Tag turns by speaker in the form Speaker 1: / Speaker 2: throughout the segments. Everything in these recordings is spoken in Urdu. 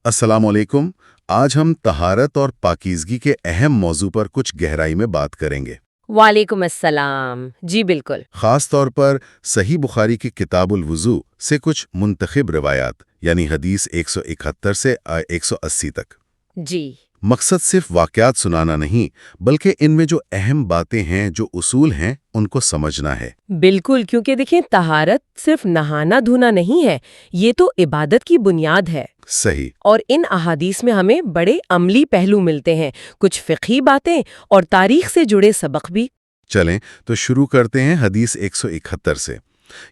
Speaker 1: السلام علیکم۔ آج ہم طہارت اور پاکیزگی کے اہم موضوع پر کچھ گہرائی میں بات کریں گے۔
Speaker 2: وعلیکم السلام۔ جی بالکل۔
Speaker 1: خاص طور پر صحیح بخاری کی کتاب الوضو سے کچھ منتخب روایات، یعنی حدیث 171 سے 180 تک۔
Speaker 2: جی
Speaker 1: مقصد صرف واقعات سنانا نہیں، بلکہ ان میں جو اہم باتیں ہیں، جو اصول ہیں، ان کو سمجھنا ہے۔
Speaker 2: بالکل، کیونکہ دیکھیں طہارت صرف نہانا دھونا نہیں ہے، یہ تو عبادت کی بنیاد ہے۔
Speaker 1: صحیح۔
Speaker 2: اور ان احادیث میں ہمیں بڑے عملی پہلو ملتے ہیں، کچھ فقہی باتیں اور تاریخ سے جڑے سبق بھی۔
Speaker 1: چلیں تو شروع کرتے ہیں حدیث 171 سے۔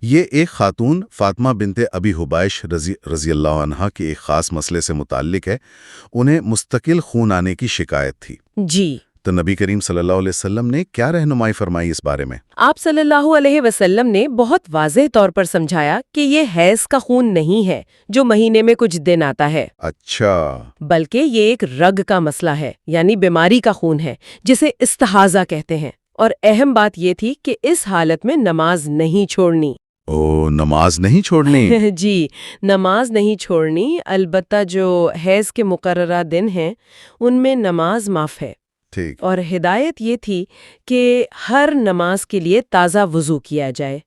Speaker 1: یہ ایک خاتون فاطمہ بنت ابی حبائش رضی اللہ عنہا کے ایک خاص مسئلے سے متعلق ہے۔ انہیں مستقل خون آنے کی شکایت تھی۔
Speaker 2: جی
Speaker 1: تو نبی کریم صلی اللہ علیہ وسلم نے کیا رہنمائی فرمائی اس بارے میں؟
Speaker 2: آپ صلی اللہ علیہ وسلم نے بہت واضح طور پر سمجھایا کہ یہ حیض کا خون نہیں ہے جو مہینے میں کچھ دن آتا ہے،
Speaker 1: اچھا،
Speaker 2: بلکہ یہ ایک رگ کا مسئلہ ہے، یعنی بیماری کا خون ہے جسے استحاضہ کہتے ہیں۔ اور اہم بات یہ تھی کہ اس حالت میں نماز نہیں چھوڑنی۔
Speaker 1: نماز نہیں چھوڑنی؟
Speaker 2: جی، نماز نہیں چھوڑنی، البتہ جو حیض کے مقررہ دن ہیں ان میں نماز معاف ہے۔
Speaker 1: ٹھیک۔
Speaker 2: اور ہدایت یہ تھی کہ ہر نماز کے لیے تازہ وضو کیا جائے۔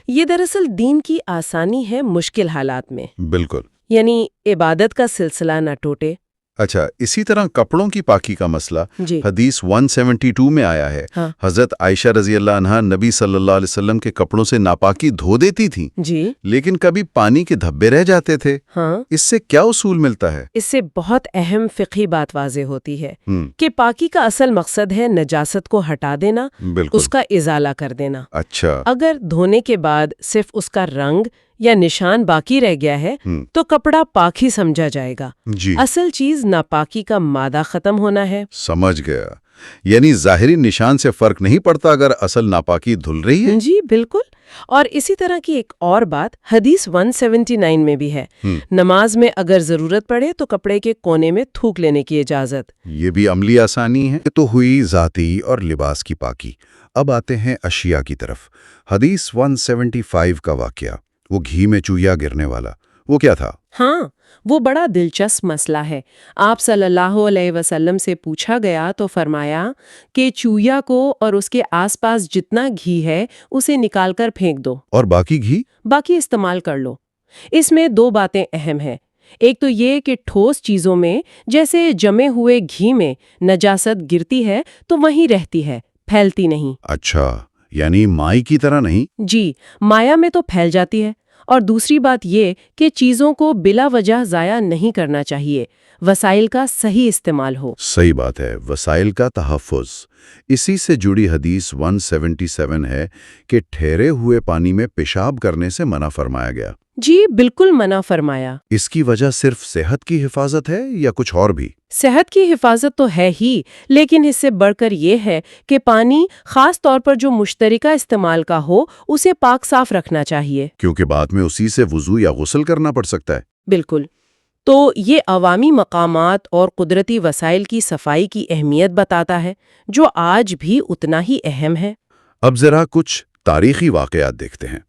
Speaker 2: یہ دراصل دین کی آسانی ہے مشکل حالات میں،
Speaker 1: بالکل۔
Speaker 2: یعنی عبادت کا سلسلہ نہ ٹوٹے۔
Speaker 1: اچھا، اسی طرح کپڑوں کی پاکی کا مسئلہ
Speaker 2: جی
Speaker 1: حدیث 172 میں آیا ہے۔
Speaker 2: ہاں
Speaker 1: حضرت عائشہ رضی اللہ عنہا نبی صلی اللہ علیہ وسلم کے کپڑوں سے ناپاکی دھو دیتی تھیں،
Speaker 2: جی
Speaker 1: لیکن کبھی پانی کے دھبے رہ جاتے تھے۔
Speaker 2: ہاں،
Speaker 1: اس سے کیا اصول ملتا ہے؟
Speaker 2: اس سے بہت اہم فقہی بات واضح ہوتی ہے
Speaker 1: ہم،
Speaker 2: کہ پاکی کا اصل مقصد ہے نجاست کو ہٹا دینا،
Speaker 1: بالکل۔
Speaker 2: اس کا ازالہ کر دینا۔
Speaker 1: اچھا،
Speaker 2: اگر دھونے کے بعد صرف اس کا رنگ یا نشان باقی رہ گیا ہے تو کپڑا پاک ہی سمجھا جائے گا۔
Speaker 1: جی
Speaker 2: اصل چیز ناپاکی کا مادہ ختم ہونا ہے۔
Speaker 1: سمجھ گیا، یعنی ظاہری نشان سے فرق نہیں پڑتا اگر اصل ناپاکی دھل رہی ہے۔
Speaker 2: جی بالکل۔ اور اسی طرح کی ایک اور بات حدیث 179 میں بھی ہے، نماز میں اگر ضرورت پڑے تو کپڑے کے کونے میں تھوک لینے کی اجازت۔
Speaker 1: یہ بھی عملی آسانی ہے۔ یہ تو ہوئی ذاتی اور لباس کی پاکی۔ اب آتے ہیں اشیاء کی طرف۔ حدیث 175 کا واقعہ، وہ گھی میں چویا گرنے والا، وہ کیا تھا؟
Speaker 2: ہاں، وہ بڑا دلچسپ مسئلہ ہے۔ آپ صلی اللہ علیہ وسلم سے پوچھا گیا تو فرمایا کہ چویا کو اور اس کے آس پاس جتنا گھی ہے اسے نکال کر پھینک دو،
Speaker 1: اور باقی گھی؟
Speaker 2: باقی استعمال کر لو۔ اس میں دو باتیں اہم ہیں۔ ایک تو یہ کہ ٹھوس چیزوں میں جیسے جمے ہوئے گھی میں نجاست گرتی ہے تو وہیں رہتی ہے، پھیلتی نہیں۔
Speaker 1: اچھا، یعنی مائی کی طرح نہیں؟
Speaker 2: جی، مایا میں تو پھیل جاتی ہے۔ اور دوسری بات یہ کہ چیزوں کو بلا وجہ ضائع نہیں کرنا چاہیے، وسائل کا صحیح استعمال ہو۔
Speaker 1: صحیح بات ہے، وسائل کا تحفظ۔ اسی سے جڑی حدیث 177 ہے کہ ٹھہرے ہوئے پانی میں پیشاب کرنے سے منع فرمایا گیا۔
Speaker 2: جی بالکل منع فرمایا۔
Speaker 1: اس کی وجہ صرف صحت کی حفاظت ہے یا کچھ اور بھی؟
Speaker 2: صحت کی حفاظت تو ہے ہی، لیکن اس سے بڑھ کر یہ ہے کہ پانی خاص طور پر جو مشترکہ استعمال کا ہو اسے پاک صاف رکھنا چاہیے،
Speaker 1: کیونکہ بعد میں اسی سے وضو یا غسل کرنا پڑ سکتا ہے۔
Speaker 2: بالکل۔ تو یہ عوامی مقامات اور قدرتی وسائل کی صفائی کی اہمیت بتاتا ہے، جو آج بھی اتنا ہی اہم ہے۔
Speaker 1: اب ذرا کچھ تاریخی واقعات دیکھتے ہیں۔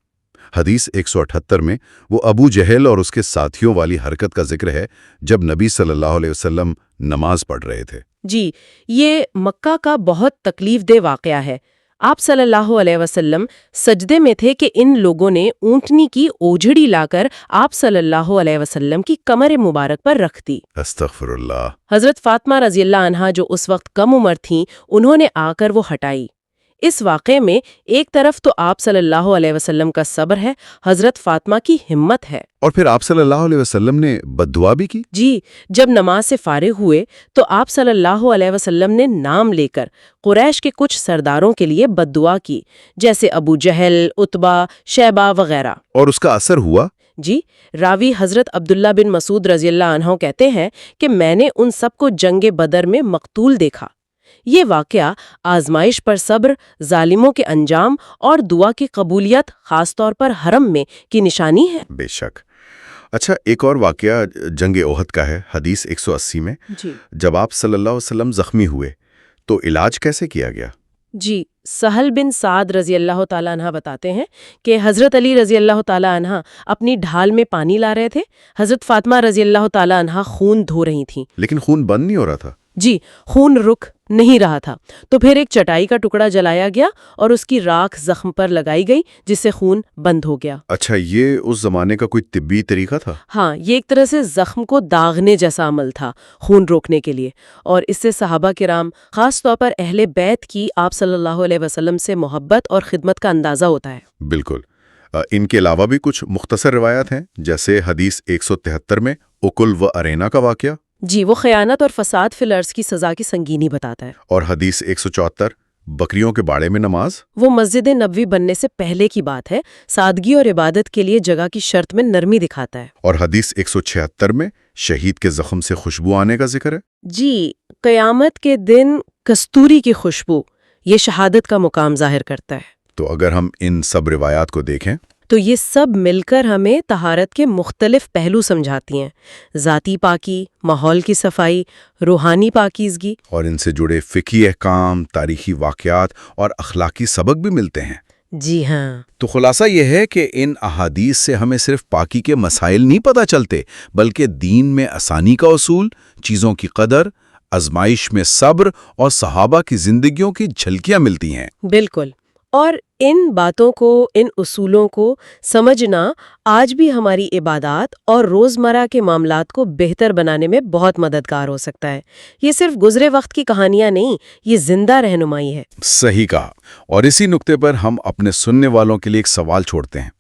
Speaker 1: حدیث 178 میں وہ ابو جہل اور اس کے ساتھیوں والی حرکت کا ذکر ہے جب نبی صلی اللہ علیہ وسلم نماز پڑھ رہے تھے۔
Speaker 2: جی، یہ مکہ کا بہت تکلیف دہ واقعہ ہے۔ آپ صلی اللہ علیہ وسلم سجدے میں تھے کہ ان لوگوں نے اونٹنی کی اوجھڑی لا کر آپ صلی اللہ علیہ وسلم کی کمر مبارک پر رکھ دی۔
Speaker 1: استغفر اللہ۔
Speaker 2: حضرت فاطمہ رضی اللہ عنہا جو اس وقت کم عمر تھیں، انہوں نے آ کر وہ ہٹائی۔ اس واقعے میں ایک طرف تو آپ صلی اللہ علیہ وسلم کا صبر ہے، حضرت فاطمہ کی ہمت ہے۔
Speaker 1: اور پھر آپ صلی اللہ علیہ وسلم نے بد دعا بھی کی؟
Speaker 2: جی، جب نماز سے فارغ ہوئے تو آپ صلی اللہ علیہ وسلم نے نام لے کر قریش کے کچھ سرداروں کے لیے بد دعا کی، جیسے ابو جہل، عتبہ، شیبہ وغیرہ۔
Speaker 1: اور اس کا اثر ہوا؟
Speaker 2: جی، راوی حضرت عبداللہ بن مسعود رضی اللہ عنہ کہتے ہیں کہ میں نے ان سب کو جنگ بدر میں مقتول دیکھا۔ یہ واقعہ آزمائش پر صبر، ظالموں کے انجام اور دعا کی قبولیت خاص طور پر حرم میں کی نشانی ہے۔
Speaker 1: بے شک۔ اچھا، ایک اور واقعہ جنگ احد کا ہے، حدیث 180 میں۔
Speaker 2: جی،
Speaker 1: جب آپ صلی اللہ علیہ وسلم زخمی ہوئے تو علاج کیسے کیا گیا؟
Speaker 2: جی، سہل بن سعد رضی اللہ تعالیٰ عنہ بتاتے ہیں کہ حضرت علی رضی اللہ تعالیٰ عنہ اپنی ڈھال میں پانی لا رہے تھے، حضرت فاطمہ رضی اللہ تعالیٰ عنہ خون دھو رہی تھیں۔
Speaker 1: لیکن خون بند نہیں ہو رہا تھا۔
Speaker 2: جی، خون رک نہیں رہا تھا، تو پھر ایک چٹائی کا ٹکڑا جلایا گیا اور اس کی راکھ زخم پر لگائی گئی جس سے خون بند ہو گیا۔
Speaker 1: اچھا، یہ اس زمانے کا کوئی طبی طریقہ تھا؟
Speaker 2: ہاں، یہ ایک طرح سے زخم کو داغنے جیسا عمل تھا خون روکنے کے لیے، اور اس سے صحابہ کرام، خاص طور پر اہل بیت کی آپ صلی اللہ علیہ وسلم سے محبت اور خدمت کا اندازہ ہوتا ہے۔
Speaker 1: بالکل۔ ان کے علاوہ بھی کچھ مختصر روایات ہیں، جیسے حدیث 173 میں اکل و ارینا کا واقعہ،
Speaker 2: جی، وہ خیانت اور فساد فی الارض کی سزا کی سنگینی بتاتا ہے۔
Speaker 1: اور حدیث 174 بکریوں کے باڑے میں نماز،
Speaker 2: وہ مسجد نبوی بننے سے پہلے کی بات ہے، سادگی اور عبادت کے لیے جگہ کی شرط میں نرمی دکھاتا ہے۔
Speaker 1: اور حدیث 176 میں شہید کے زخم سے خوشبو آنے کا ذکر ہے۔
Speaker 2: جی، قیامت کے دن کستوری کی خوشبو یہ شہادت کا مقام ظاہر کرتا ہے۔
Speaker 1: تو اگر ہم ان سب روایات کو دیکھیں
Speaker 2: تو یہ سب مل کر ہمیں طہارت کے مختلف پہلو سمجھاتی ہیں، ذاتی پاکی، ماحول کی صفائی، روحانی پاکیزگی،
Speaker 1: اور ان سے جڑے فقہی احکام، تاریخی واقعات اور اخلاقی سبق بھی ملتے ہیں۔
Speaker 2: جی ہاں،
Speaker 1: تو خلاصہ یہ ہے کہ ان احادیث سے ہمیں صرف پاکی کے مسائل نہیں پتہ چلتے، بلکہ دین میں آسانی کا اصول، چیزوں کی قدر، آزمائش میں صبر اور صحابہ کی زندگیوں کی جھلکیاں ملتی ہیں۔
Speaker 2: بالکل۔ اور ان باتوں کو، ان اصولوں کو سمجھنا آج بھی ہماری عبادات اور روزمرہ کے معاملات کو بہتر بنانے میں بہت مددگار ہو سکتا ہے۔ یہ صرف گزرے وقت کی کہانیاں نہیں، یہ زندہ رہنمائی ہے۔
Speaker 1: صحیح کہا۔ اور اسی نقطے پر ہم اپنے سننے والوں کے لیے ایک سوال چھوڑتے ہیں۔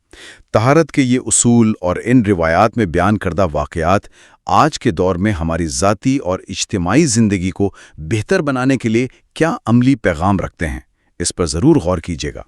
Speaker 1: طہارت کے یہ اصول اور ان روایات میں بیان کردہ واقعات آج کے دور میں ہماری ذاتی اور اجتماعی زندگی کو بہتر بنانے کے لیے کیا عملی پیغام رکھتے ہیں؟ اس پر ضرور غور کیجیے گا۔